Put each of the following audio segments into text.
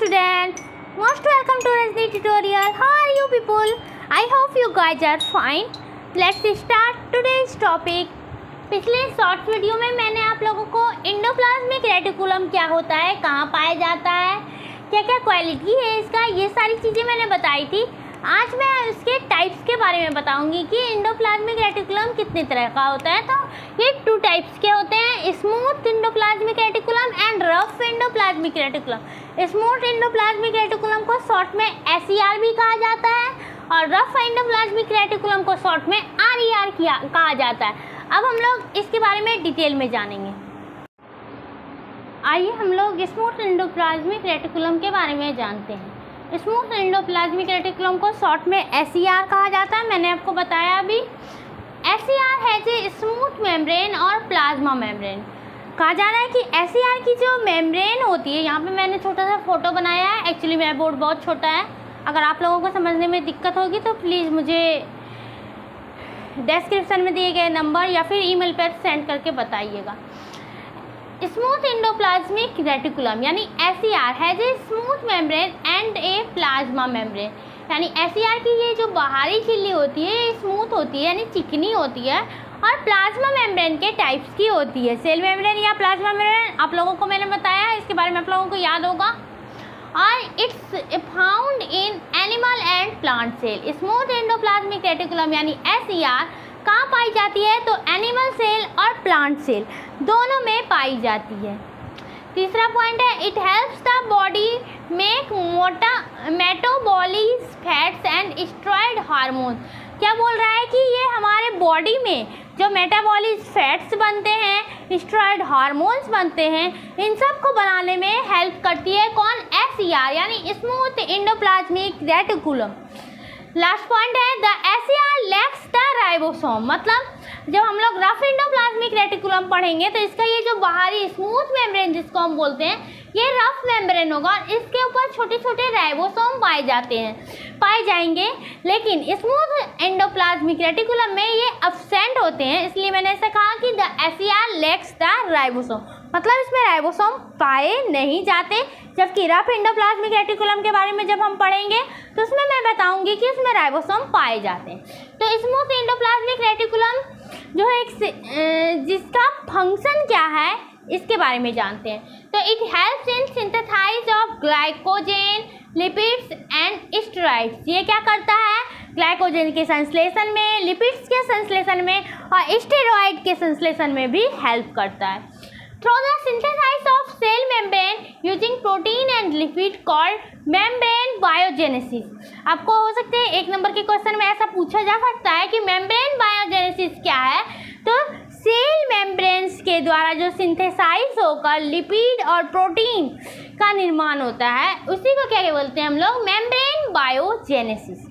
students, most welcome to Rajni tutorial. How are you people? I hope you guys are fine. Let's start today's topic. पिछले short video में मैंने आप लोगों को endoplasmic reticulum क्या होता है, कहाँ पाया जाता है, क्या क्या क्वालिटी है इसका, ये सारी चीज़ें मैंने बताई थी। आज मैं उसके टाइप्स के बारे में बताऊंगी कि एंडोप्लाज्मिक रेटिकुलम कितने तरह का होता है। तो ये 2 टाइप्स के होते हैं, smooth endoplasmic reticulum and rough endoplasmic reticulum. Smooth endoplasmic reticulum को शॉर्ट में SER भी कहा जाता है और रफ एंडोप्लाज्मिक रेटिकुलम को शॉर्ट में RER कहा जाता है। अब हम लोग इसके बारे में डिटेल में जानेंगे। आइए हम लोग स्मूथ एंडोप्लाज्मिक रेटिकुलम के बारे में जानते हैं। स्मूथ एंडोप्लाज्मिक रेटिकुलम को शॉर्ट में SER कहा जाता है, मैंने आपको बताया अभी। SER है जो स्मूथ मेम्ब्रेन और प्लाज्मा मेम्ब्रेन। कहा जा रहा है कि SER की जो मेम्ब्रेन होती है, यहाँ पे मैंने छोटा सा फोटो बनाया है, एक्चुअली मेरा बोर्ड बहुत छोटा है, अगर आप लोगों को समझने में दिक्कत होगी तो प्लीज़ मुझे डिस्क्रिप्शन में दिए गए नंबर या फिर ईमेल पर सेंड करके बताइएगा। स्मूथ एंडोप्लाज्मिक रेटिकुलम यानी SER है जो smooth membrane and A plasma membrane. यानी SER की ये जो बाहरी झिल्ली होती है ये स्मूथ होती है यानी चिकनी होती है और प्लाज्मा मेम्ब्रेन के टाइप्स की होती है। सेल मेम्ब्रेन या प्लाज्मा मेम्ब्रेन आप लोगों को मैंने बताया, इसके बारे में आप लोगों को याद होगा। और it's found in animal and plant cell. Smooth endoplasmic reticulum यानी SER कहाँ पाई जाती है तो एनिमल सेल और प्लांट सेल दोनों में पाई जाती है। तीसरा पॉइंट है it helps the body make metabolise fats and steroid hormone. क्या बोल रहा है कि ये हमारे बॉडी में जो मेटाबॉलिज फैट्स बनते हैं, स्टेरॉयड हार्मोन्स बनते हैं, इन सब को बनाने में हेल्प करती है कौन? SER यानी smooth endoplasmic reticulum. Last point है the SER lacks the ribosome. मतलब जब हम लोग रफ एंडोप्लाज्मिक रेटिकुलम पढ़ेंगे तो इसका ये जो बाहरी स्मूथ मेम्ब्रेन जिसको हम बोलते हैं ये रफ मेम्ब्रेन होगा और इसके ऊपर छोटे छोटे राइबोसोम पाए जाएंगे, लेकिन स्मूथ एंडोप्लाज्मिक रेटिकुलम में ये एब्सेंट होते हैं, इसलिए मैंने ऐसा कहा कि the SER lacks the ribosome. मतलब इसमें राइबोसोम पाए नहीं जाते, जबकि रफ एंडोप्लाज्मिक रेटिकुलम के बारे में जब हम पढ़ेंगे तो उसमें मैं बताऊंगी कि उसमें राइबोसोम पाए जाते हैं। तो स्मूथ एंडोप्लाज्मिक रेटिकुलम जो है जिसका फंक्शन क्या है इसके बारे में जानते हैं। तो it helps in synthesise of glycogen, lipids and steroids. ये क्या करता है? ग्लाइकोजन के संश्लेषण में, लिपिड्स के संश्लेषण में और स्टेरॉइड के संश्लेषण में भी हेल्प करता है। Through the synthesise of cell membrane using protein and lipid called membrane biogenesis. आपको हो सकते हैं 1 नंबर के क्वेश्चन में ऐसा पूछा जा सकता है कि मेम्ब्रेन बायोजेनेसिस क्या है? तो सेल मेम्ब्रेन्स के द्वारा जो सिंथेसाइज होकर लिपिड और प्रोटीन का निर्माण होता है उसी को क्या बोलते हैं हम लोग? Membrane biogenesis.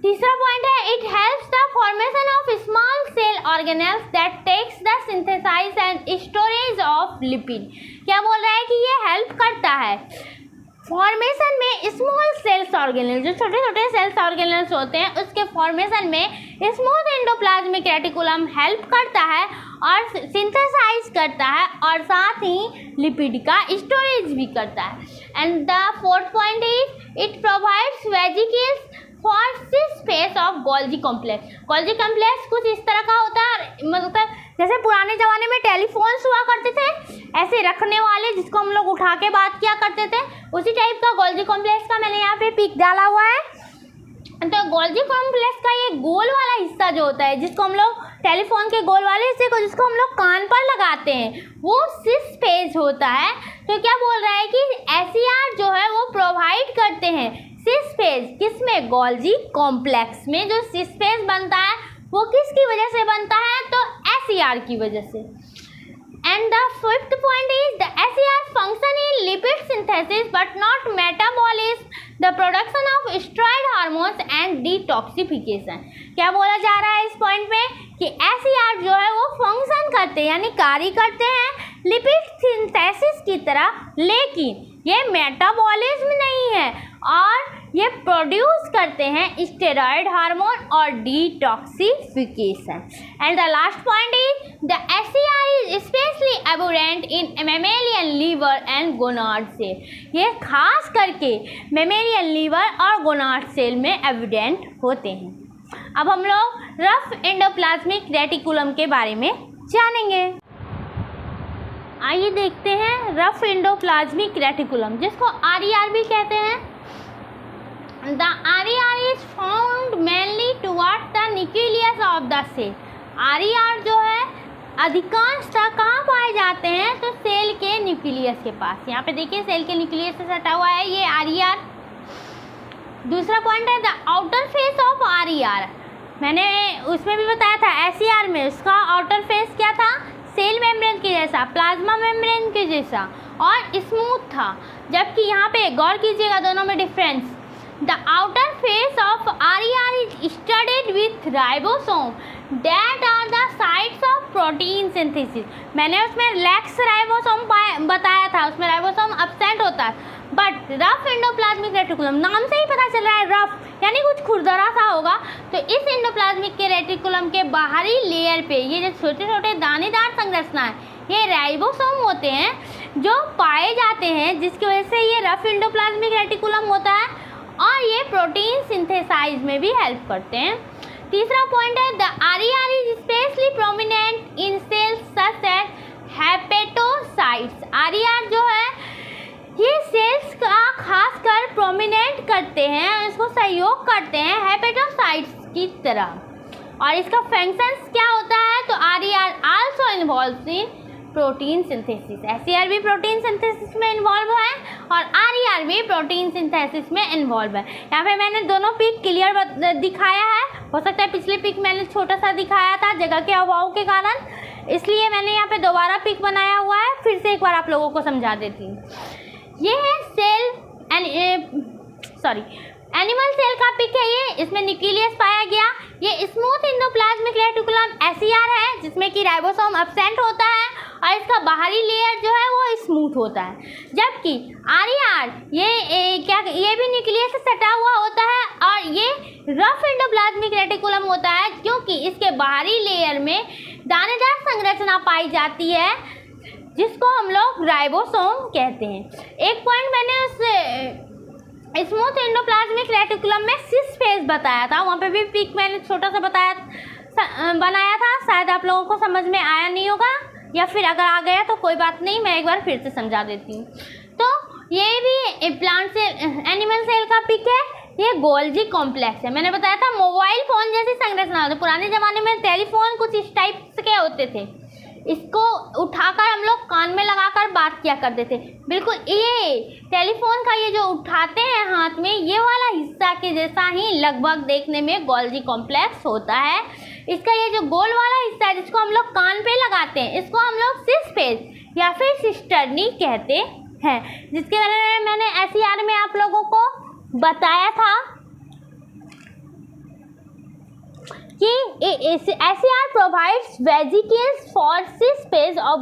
तीसरा पॉइंट है it helps the formation of small cell organelles that takes the synthesise and storage of lipid. क्या बोल रहा है कि ये हेल्प करता है फॉर्मेशन में स्मॉल सेल्स ऑर्गेनेल, जो छोटे छोटे सेल्स ऑर्गेनेल्स होते हैं उसके फॉर्मेशन में स्मूथ एंडोप्लाज्मिक रेटिकुलम हेल्प करता है और सिंथेसाइज करता है और साथ ही लिपिड का स्टोरेज भी करता है। And the fourth point is it provides vesicles for cis face of Golgi complex. Golgi complex कुछ इस तरह का होता है, मतलब जैसे पुराने ज़माने में टेलीफोन्स हुआ करते थे ऐसे रखने वाले जिसको हम लोग उठा के बात किया करते थे, उसी टाइप का गोल्जी कॉम्प्लेक्स का मैंने यहाँ पे पिक डाला हुआ है। तो गोल्जी कॉम्प्लेक्स का ये गोल वाला हिस्सा जो होता है जिसको हम लोग टेलीफोन के गोल वाले हिस्से को जिसको हम लोग कान पर लगाते हैं वो सिस फेस होता है। तो क्या बोल रहा है कि SER जो है वो प्रोवाइड करते हैं सिस फेस, किसमें? गोल्जी कॉम्प्लेक्स में जो सिस फेस बनता है वो किसकी वजह से बनता है? तो SER की वजह से। And the fifth point is the SER function in lipid synthesis but not metabolism, the production of steroid hormones and detoxification. क्या बोला जा रहा है इस पॉइंट में कि SER जो है वो फंक्शन करते हैं यानी कार्य करते हैं लिपिड सिंथेसिस की तरह, लेकिन ये मेटाबॉलिज्म नहीं है और ये प्रोड्यूस करते हैं स्टेरॉयड हार्मोन और detoxification. And the last point is the SCR is specially abundant in mammalian liver and gonad cell. ये खास करके मेमेलियन लीवर और गोनाड सेल में एविडेंट होते हैं। अब हम लोग रफ एंडोप्लाज्मिक रेटिकुलम के बारे में जानेंगे। आइए देखते हैं रफ एंडोप्लाज्मिक रेटिकुलम, जिसको RER भी कहते हैं। The RER is found mainly towards the nucleus of the cell. RER जो है अधिकांशतः कहाँ पाए जाते हैं, तो सेल के न्यूक्लियस के पास। यहाँ पे देखिए सेल के न्यूक्लियस से सटा हुआ है ये RER। दूसरा पॉइंट है the outer face of RER। मैंने उसमें भी बताया था SCR में, उसका आउटर फेस क्या था, सेल मेम्ब्रेन के जैसा, प्लाज्मा मेम्ब्रेन के जैसा और स्मूथ था। जबकि यहाँ पे गौर कीजिएगा दोनों में difference. The outer face of RER is studied with ribosome that are the sites of protein synthesis. मैंने उसमें लेक्स राइबोसोम बताया था, उसमें राइबोसोम अब्सेंट होता है। बट रफ एंडोप्लाज्मिक रेटिकुलम, नाम से ही पता चल रहा है रफ यानी कुछ खुरदरा सा होगा। तो इस एंडोप्लाज्मिक के रेटिकुलम के बाहरी लेयर पे ये जो छोटे छोटे दानेदार संरचना है, ये राइबोसोम होते हैं जो पाए जाते हैं, जिसकी वजह से ये रफ एंडोप्लाज्मिक रेटिकुलम होता है और ये प्रोटीन सिंथेसाइज में भी हेल्प करते हैं। तीसरा पॉइंट है the RER is specially prominent in cells such as hepatocytes. RER जो है ये सेल्स का खासकर प्रोमिनेंट करते हैं, इसको सहयोग करते हैं हेपेटोसाइट्स की तरह। और इसका फंक्शंस क्या होता है, तो RER also involve in protein synthesis. SCR भी प्रोटीन सिंथेसिस में इन्वॉल्व है और RER भी प्रोटीन सिंथेसिस में इन्वॉल्व है। यहाँ पे मैंने दोनों पिक क्लियर दिखाया है। हो सकता है पिछले पिक मैंने छोटा सा दिखाया था जगह के अभाव के कारण, इसलिए मैंने यहाँ पे दोबारा पिक बनाया हुआ है। फिर से एक बार आप लोगों को समझा देती हूँ। ये है एनिमल सेल का पिक है ये, इसमें न्यूक्लियस पाया गया। ये स्मूथ एंडोप्लाज्मिक रेटिकुलम SCR है, जिसमें कि राइबोसोम अब्सेंट होता है और इसका बाहरी लेयर जो है वो स्मूथ होता है। जबकि RER ये भी न्यूक्लियस से सटा हुआ होता है और ये रफ एंडोप्लाज्मिक रेटिकुलम होता है, क्योंकि इसके बाहरी लेयर में दानेदार संरचना पाई जाती है, जिसको हम लोग राइबोसोम कहते हैं। एक पॉइंट मैंने उस स्मूथ एंडोप्लाज्मिक रेटिकुलम में सिस फेज बताया था, वहाँ पे भी पिक मैंने छोटा सा बनाया था। शायद आप लोगों को समझ में आया नहीं होगा, या फिर अगर आ गया तो कोई बात नहीं, मैं एक बार फिर से समझा देती हूँ। तो ये भी प्लांट सेल एनिमल सेल का पिक है। ये गोल्जी कॉम्प्लेक्स है। मैंने बताया था मोबाइल फ़ोन जैसी संरचना होती है। पुराने ज़माने में टेलीफोन कुछ इस टाइप के होते थे, इसको उठाकर हम लोग कान में लगाकर बात किया करते थे। बिल्कुल ये टेलीफोन का ये जो उठाते हैं हाथ में, ये वाला हिस्सा के जैसा ही लगभग देखने में गोल्जी कॉम्प्लेक्स होता है। इसका ये जो गोल वाला हिस्सा है जिसको हम लोग कान पे लगाते हैं, इसको हम लोग सिस फेस या फिर सिस्टर्नी कहते हैं, जिसके बारे में मैंने SCR में आप लोगों को बताया था कि SCR provides vesicles for cis phase of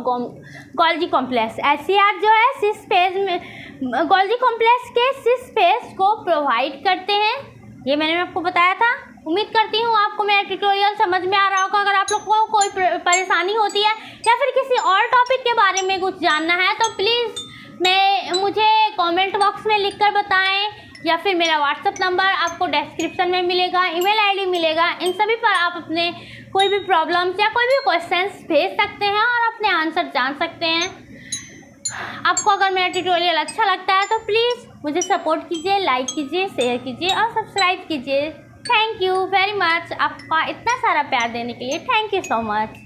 Golgi complex. SCR जो है सिस फेज में गोल्जी कॉम्प्लेक्स के सिस फेज को प्रोवाइड करते हैं। ये मैंने आपको बताया था। उम्मीद करती हूँ आपको मेरा ट्यूटोरियल समझ में आ रहा होगा। अगर आप लोग को कोई परेशानी होती है या फिर किसी और टॉपिक के बारे में कुछ जानना है तो प्लीज़ मुझे कमेंट बॉक्स में लिखकर बताएं, या फिर मेरा व्हाट्सएप नंबर आपको डिस्क्रिप्शन में मिलेगा, ईमेल आईडी मिलेगा। इन सभी पर आप अपने कोई भी प्रॉब्लम्स या कोई भी क्वेश्चंस भेज सकते हैं और अपने आंसर जान सकते हैं। आपको अगर मेरा ट्यूटोरियल अच्छा लगता है तो प्लीज़ मुझे सपोर्ट कीजिए, लाइक कीजिए, शेयर कीजिए और सब्सक्राइब कीजिए। थैंक यू वेरी मच, आपका इतना सारा प्यार देने के लिए थैंक यू सो मच।